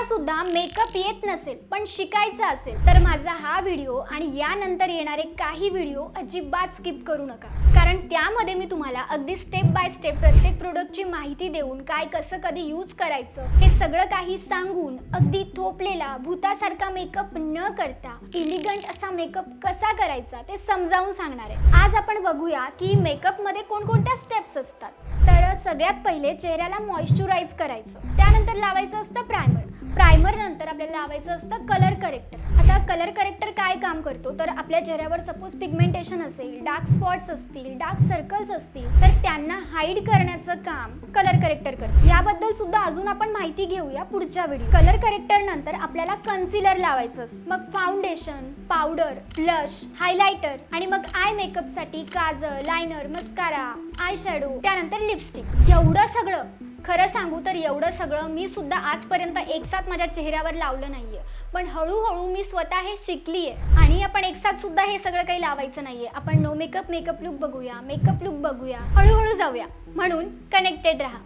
सुद्धा मेकअप येत नसेल पण शिकायचा असेल तर माझा हा व्हिडिओ आणि यानंतर येणारे काही व्हिडिओ अजिबात स्किप करू नका, कारण त्यामध्ये मी तुम्हाला अगदी स्टेप बाय स्टेप प्रत्येक प्रोडक्टची माहिती देऊन काय कसं कधी यूज करायचं हे सगळं काही सांगून अगदी थोपलेला भूतासारखा मेकअप न करता एलिगंट असा मेकअप कसा करायचा ते समजावून सांगणार आहे। आज आपण बघूया की मेकअप मध्ये कोणकोणत्या स्टेप्स असतात। तर सगळ्यात पहिले चेहऱ्याला मॉइश्चराइज करायचं, त्यानंतर लावायचं असतं प्रायमर नंतर आपल्याला लावायचं असतं कलर करेक्टर। आता कलर करेक्टर काय काम करतो तर आपल्या चेहऱ्यावर सपोज पिगमेंटेशन असेल, डार्क स्पॉट्स असतील, डार्क सर्कल्स असतील तर त्यांना हाईड करण्याचं काम कलर करेक्टर करतो। याबद्दल सुद्धा अजून आपण माहिती घेऊया पुढच्या व्हिडिओ। कलर करेक्टर नंतर आपल्याला कन्सिलर लावायचं असतं, मग फाउंडेशन, पावडर, ब्लश, हायलायटर आणि मग आय मेकअप साठी काजळ, लायनर, मस्कारा, आय शॅडो, त्यानंतर लिपस्टिक। एवढं सगळं खरं सांगू तर एवढं सगळं मी सुद्धा आजपर्यंत एकसाथ माझ्या चेहऱ्यावर लावलं नाहीये, पण हळूहळू मी स्वतः हे शिकलीये। आणि आपण एकसाथ सुद्धा हे सगळं काही लावायचं नाहीये, आपण नो मेकअप लुक बघूया, मेकअप लुक बघूया, हळूहळू जाऊया, म्हणून कनेक्टेड राहा।